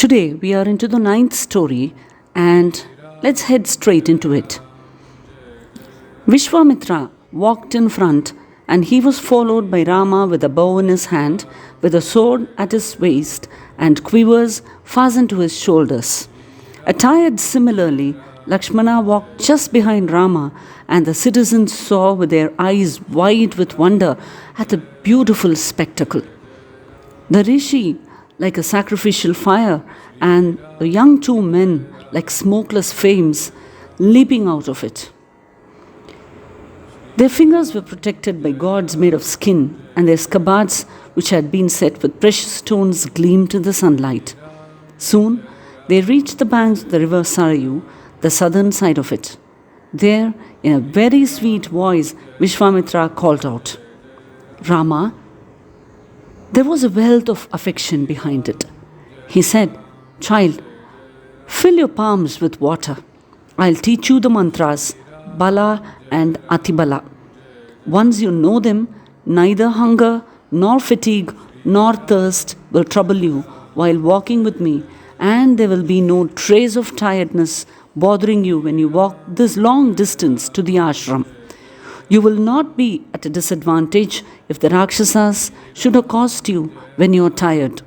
Today we are into the ninth story and let's head straight into it. Vishwamitra walked in front and he was followed by Rama with a bow in his hand, with a sword at his waist and quivers fastened to his shoulders. Attired similarly, Lakshmana walked just behind Rama, and the citizens saw with their eyes wide with wonder at the beautiful spectacle. The rishi like a sacrificial fire, and the young two men like smokeless flames leaping out of it. Their fingers were protected by gods made of skin, and their scabbards, which had been set with precious stones, gleamed in the sunlight. Soon they reached the banks of the river Sarayu, the southern side of it. There, in a very sweet voice, Vishwamitra called out, "Rama." There was a wealth of affection behind it. He said, "Child, fill your palms with water. I'll teach you the mantras, Bala and Atibala. Once you know them, neither hunger, nor fatigue, nor thirst will trouble you while walking with me, and there will be no trace of tiredness bothering you when you walk this long distance to the ashram. You will not be at a disadvantage if the Rakshasas should accost you when you are tired.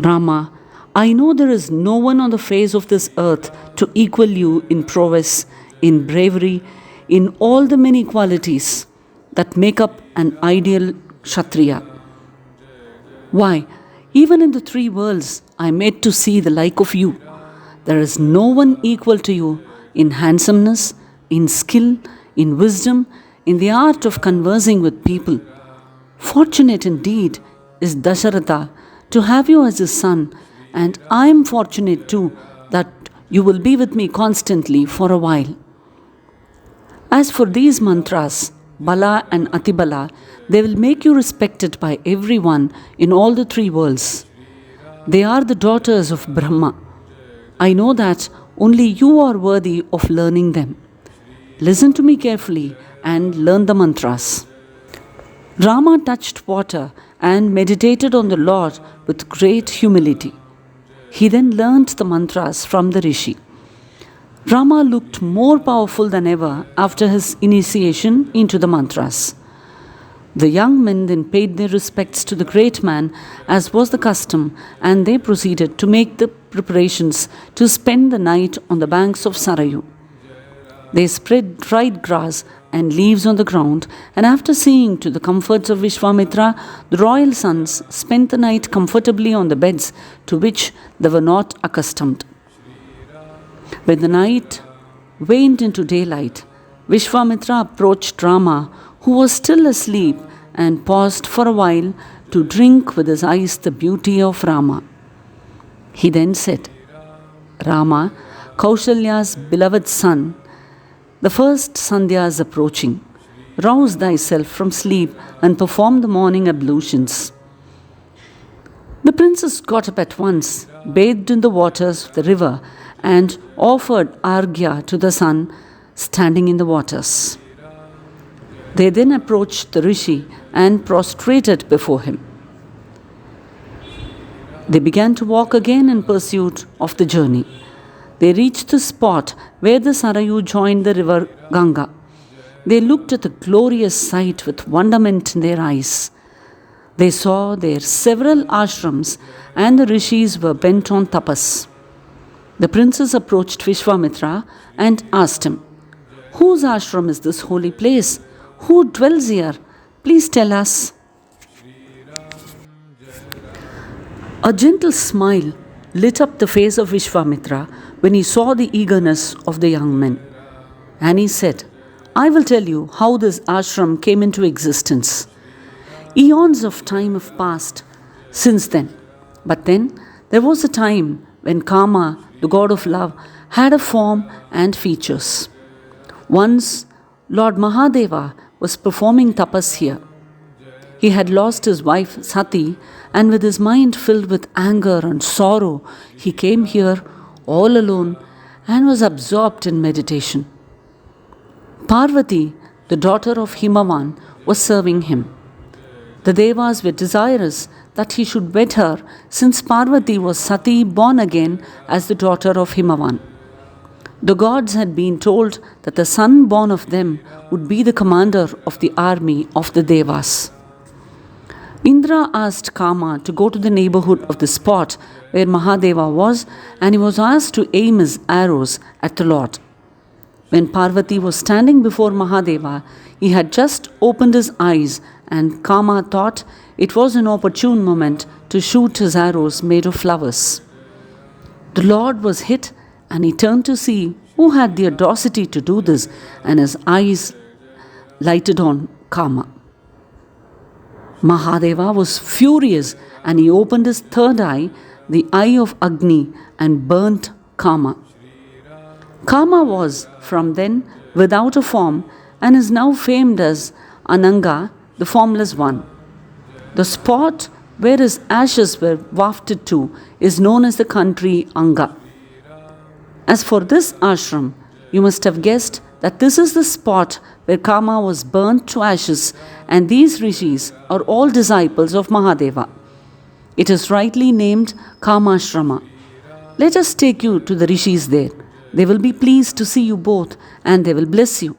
Rama, I know there is no one on the face of this earth to equal you in prowess, in bravery, in all the many qualities that make up an ideal Kshatriya. Why, even in the three worlds, I am yet to see the like of you. There is no one equal to you in handsomeness, in skill, in wisdom, in the art of conversing with people. Fortunate indeed is Dasaratha to have you as his son, and I am fortunate too that you will be with me constantly for a while. As for these mantras, Bala and Atibala, they will make you respected by everyone in all the three worlds. They are the daughters of Brahma. I know that only you are worthy of learning them. Listen to me carefully and learn the mantras." Rama touched water and meditated on the Lord with great humility. He then learnt the mantras from the rishi. Rama looked more powerful than ever after his initiation into the mantras. The young men then paid their respects to the great man, as was the custom, and they proceeded to make the preparations to spend the night on the banks of Sarayu. They spread dried grass and leaves on the ground, and after seeing to the comforts of Vishwamitra, the royal sons spent the night comfortably on the beds to which they were not accustomed. When the night waned into daylight, Vishwamitra approached Rama, who was still asleep, and paused for a while to drink with his eyes the beauty of Rama. He then said, "Rama, Kaushalya's beloved son, the first Sandhya is approaching. Rouse thyself from sleep and perform the morning ablutions." The princess got up at once, bathed in the waters of the river, and offered arghya to the sun standing in the waters. They then approached the rishi and prostrated before him. They began to walk again in pursuit of the journey. They reached the spot where the Sarayu joined the river Ganga. They looked at the glorious sight with wonderment in their eyes. They saw there several ashrams, and the rishis were bent on tapas. The princess approached Vishwamitra and asked him, "Whose ashram is this holy place? Who dwells here? Please tell us." A gentle smile lit up the face of Vishwamitra when he saw the eagerness of the young men. And he said, "I will tell you how this ashram came into existence. Eons of time have passed since then. But then there was a time when Kama, the god of love, had a form and features. Once Lord Mahadeva was performing tapas here. He had lost his wife Sati, and with his mind filled with anger and sorrow, he came here all alone and was absorbed in meditation. Parvati, the daughter of Himavan, was serving him. The Devas were desirous that he should wed her, since Parvati was Sati, born again as the daughter of Himavan. The gods had been told that the son born of them would be the commander of the army of the Devas. Indra asked Kama to go to the neighborhood of the spot where Mahadeva was, and he was asked to aim his arrows at the Lord. When Parvati was standing before Mahadeva, he had just opened his eyes, and Kama thought it was an opportune moment to shoot his arrows made of flowers. The Lord was hit, and he turned to see who had the audacity to do this, and his eyes lighted on Kama. Mahadeva was furious, and he opened his third eye, the eye of Agni, and burnt Kama. Kama was, from then, without a form, and is now famed as Ananga, the formless one. The spot where his ashes were wafted to is known as the country Anga. As for this ashram, you must have guessed that this is the spot where Kama was burnt to ashes, and these rishis are all disciples of Mahadeva. It is rightly named Kamashrama. Let us take you to the rishis there. They will be pleased to see you both, and they will bless you.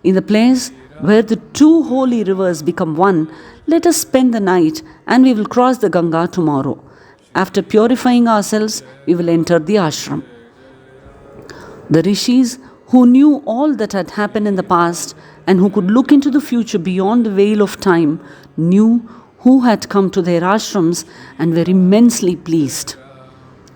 In the place where the two holy rivers become one, let us spend the night, and we will cross the Ganga tomorrow. After purifying ourselves, we will enter the ashram. The rishis, who knew all that had happened in the past and who could look into the future beyond the veil of time, knew who had come to their ashrams and were immensely pleased.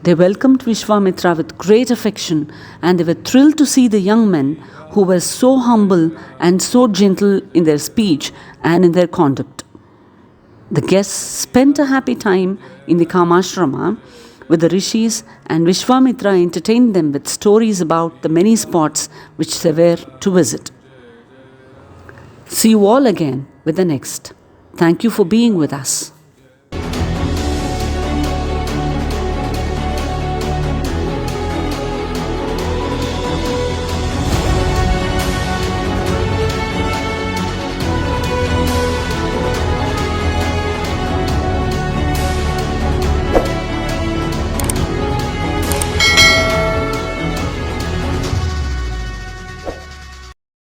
They welcomed Vishwamitra with great affection, and they were thrilled to see the young men who were so humble and so gentle in their speech and in their conduct. The guests spent a happy time in the Kamashrama with the rishis, and Vishwamitra entertained them with stories about the many spots which they were to visit. See you all again with the next. Thank you for being with us.